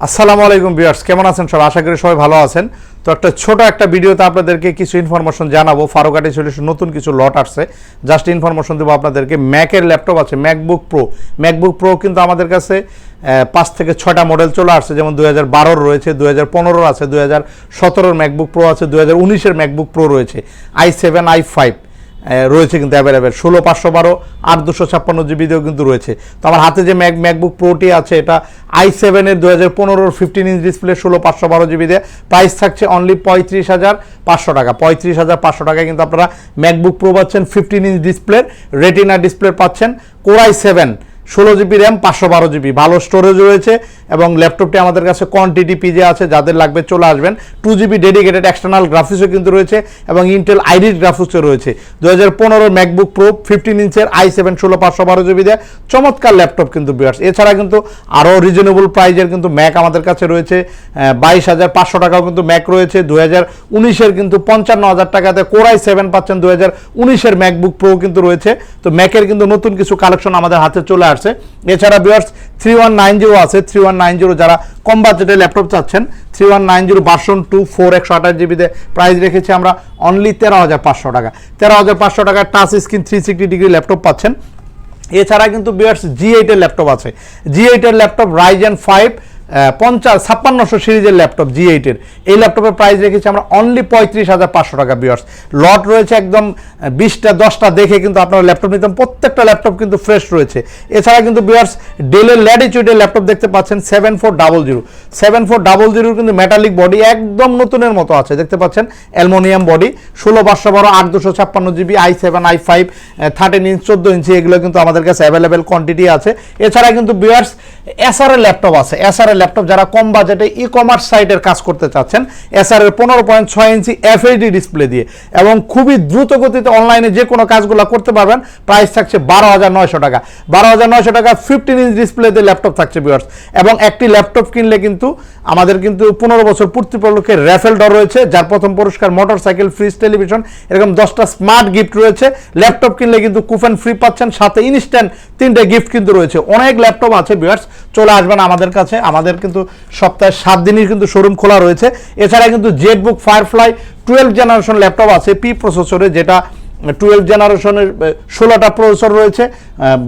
আসসালামু আলাইকুম ভিউয়ার্স, কেমন আছেন সবাই? আশা করি সবাই ভালো আছেন। তো একটা ছোট একটা ভিডিওতে আপনাদেরকে কিছু ইনফরমেশন জানাবো। ফারুকাটি সলিউশন নতুন কিছু লট আসছে, জাস্ট ইনফরমেশন দেবো আপনাদেরকে। ম্যাকের ল্যাপটপ আছে, ম্যাকবুক প্রো কিন্তু আমাদের কাছে 5 থেকে 6টা মডেল চলে আসছে। যেমন 2012 রয়েছে, 2015 আছে, 2017 ম্যাকবুক প্রো আছে, 2019 ম্যাকবুক প্রো রয়েছে, i7 i5 রয়েছে কিন্তু অ্যাভেলেবেল। 16512 8 256 জিবিতেও কিন্তু রয়েছে। তো আমার হাতে যে ম্যাকবুক প্রোটি আছে, এটা i7 2015 15 ইঞ্চ ডিসপ্লে, 16512 জিবি দিয়ে প্রাইস থাকছে অনলি 35,500 টাকা। 35,500 টাকায় কিন্তু আপনারা ম্যাকবুক প্রো পাচ্ছেন, 15 ইঞ্চ ডিসপ্লের রেটিনা ডিসপ্লে পাচ্ছেন, core i7 16 GB RAM, 512 GB, ভালো স্টোরেজ রয়েছে। এবং ল্যাপটপটি আমাদের কাছে কোয়ান্টিটি পিজে আছে, যাদের লাগবে চলে আসবেন। 2 জিবি ডেডিকেটেড এক্সটার্নাল গ্রাফিক্সও কিন্তু রয়েছে এবং ইন্টেল আইরিস গ্রাফিক্সও রয়েছে। 2015 ম্যাকবুক প্রো 15 ইঞ্চের i7 16512 জিবি দিয়ে চমৎকার ল্যাপটপ কিন্তু ভিউয়ার্স। এছাড়া কিন্তু আরও রিজনেবল প্রাইজের কিন্তু ম্যাক আমাদের কাছে রয়েছে, 22,500 টাকাও কিন্তু ম্যাক রয়েছে। 2019 কিন্তু 55,000 টাকাতে কোর i7 পাচ্ছেন। 2019 ম্যাকবুক প্রো কিন্তু রয়েছে। তো ম্যাকের কিন্তু নতুন কিছু কালেকশন আমাদের হাতে চলে আসছে। এছাড়া ভিউয়ার্স 3190 আছে, 3190 যারা কম বাজেটে ল্যাপটপ চাচ্ছেন, 3190 ভার্সন 2 4 128 জিবিতে প্রাইস রেখেছি আমরা অনলি 13,500 টাকা। 13,500 টাকার টাচ স্ক্রিন 360 ডিগ্রি ল্যাপটপ পাচ্ছেন। এছাড়া কিন্তু ভিউয়ার্স G8 এর ল্যাপটপ আছে, G8 এর ল্যাপটপ Ryzen 5 5600 সিরিজের ল্যাপটপ G8 এর, এই ল্যাপটপের প্রাইস রেখেছি আমরা অনলি 35,500 টাকা। ভিউয়ার্স লট রয়েছে একদম 20টা 10টা দেখে কিন্তু আপনারা ল্যাপটপ নিতেন, প্রত্যেকটা ল্যাপটপ কিন্তু ফ্রেশ রয়েছে। এছাড়া কিন্তু ভিউয়ার্স ডেলের ল্যাটিটিউডের ল্যাপটপ দেখতে পাচ্ছেন 7400 কিন্তু মেটালিক বডি একদম নতুনের মতো আছে, দেখতে পাচ্ছেন aluminium body, 16512 8 256 GB, i7 i5 13 inch 14 ইঞ্চি, এগুলো কিন্তু আমাদের কাছে অ্যাভেলেবেল কোয়ান্টিটি আছে। এছাড়া কিন্তু ভিউয়ার্স এসআর এর ল্যাপটপ আছে, এসআর ল্যাপটপ যারা কম বাজেটে ই কমার্স সাইটের কাজ করতে চাচ্ছেন, এসআর এর 15.6 ইঞ্চি এফএইচডি ডিসপ্লে দিয়ে এবং খুবই দ্রুত গতিতে অনলাইনে যে কোনো কাজগুলো করতে পারবেন। প্রাইস থাকছে 12,900 টাকা। 12,900 টাকা 15 ইঞ্চ ডিসপ্লেতে ল্যাপটপ থাকছে ভিউয়ার্স। এবং একটি ল্যাপটপ কিনলে কিন্তু আমাদের কিন্তু 15 বছর পূর্তি উপলক্ষে র্যাফেল ড্র রয়েছে, যার প্রথম পুরস্কার মোটরসাইকেল, ফ্রিজ, টেলিভিশন, এরকম 10টা স্মার্ট গিফট রয়েছে। ল্যাপটপ কিনলে কিন্তু কুপন ফ্রি পাচ্ছেন, সাথে ইনস্ট্যান্ট 3টে গিফট কিন্তু রয়েছে। অনেক ল্যাপটপ আছে ভিউয়ার্স, চলে আসবেন আমাদের কাছে। আমাদের কিন্তু সপ্তাহে 7 দিনই কিন্তু শোরুম খোলা রয়েছে। এছাড়া কিন্তু জেটবুক ফায়ারফ্লাই 12 জেনারেশন ল্যাপটপ আছে পি প্রসেসরে, যেটা 12 জেনারেশনের 16টা প্রসেসর রয়েছে,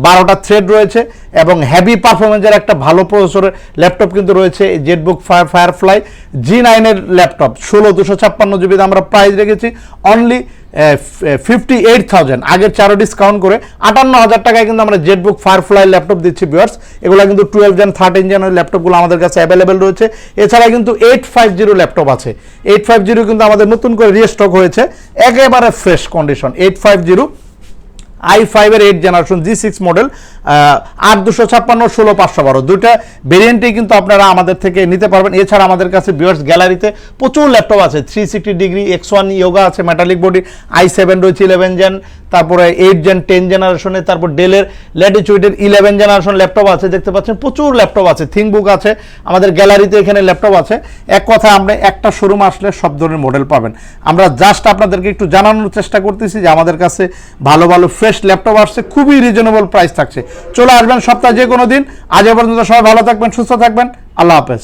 12টা থ্রেড রয়েছে এবং হেভি পারফরমেন্সের একটা ভালো প্রসেসরের ল্যাপটপ কিন্তু রয়েছে। জেটবুক ফায়ারফ্লাই G9 এর ল্যাপটপ 16 256 জিবিতে আমরা প্রাইস রেখেছি অনলি 58,000, আগের 4 ডিসকাউন্ট করে 58,000 টাকায় কিন্তু আমরা জেটবুক ফায়ারফ্লাই ল্যাপটপ দিচ্ছি ভিউয়ার্স। এগুলো কিন্তু 12 জেন 13 জেনের ল্যাপটপগুলো আমাদের কাছে অ্যাভেলেবেল রয়েছে। এছাড়া কিন্তু 850 ল্যাপটপ আছে, 850 কিন্তু আমাদের নতুন করে রিস্টক হয়েছে, একেবারে ফ্রেশ কন্ডিশন। 850 i5 এর 8 জেনারেশন G6 মডেল, 8 256 16512 দুইটা ভেরিয়েন্টেই কিন্তু আপনারা আমাদের থেকে নিতে পারবেন। এছাড়া আমাদের কাছে ভিউয়ার্স গ্যালারিতে প্রচুর ল্যাপটপ আছে, 360 ডিগ্রি X1 ইয়োগা আছে, মেটালিক বডি i7 রয়েছে 11 জেন, তারপরে 8 জেন 10 জেনারেশনে, তারপর ডেলের ল্যাটিটিউডের 11 জেনারেশন ল্যাপটপ আছে, দেখতে পাচ্ছেন প্রচুর ল্যাপটপ আছে। থিংকবুক আছে আমাদের গ্যালারিতে, এখানে ল্যাপটপ আছে। এক কথা আমরা একটা শোরুম আসলে সব ধরনের মডেল পাবেন। আমরা জাস্ট আপনাদেরকে একটু জানানোর চেষ্টা করতেছি যে আমাদের কাছে ভালো ভালো ফ্রেশ ল্যাপটপ আসছে, খুবই রিজনেবল প্রাইস থাকছে। চলে আসবেন সপ্তাহে যে কোনো দিন। আজ পর্যন্ত সবাই ভালো থাকবেন, সুস্থ থাকবেন, আল্লাহ হাফেজ।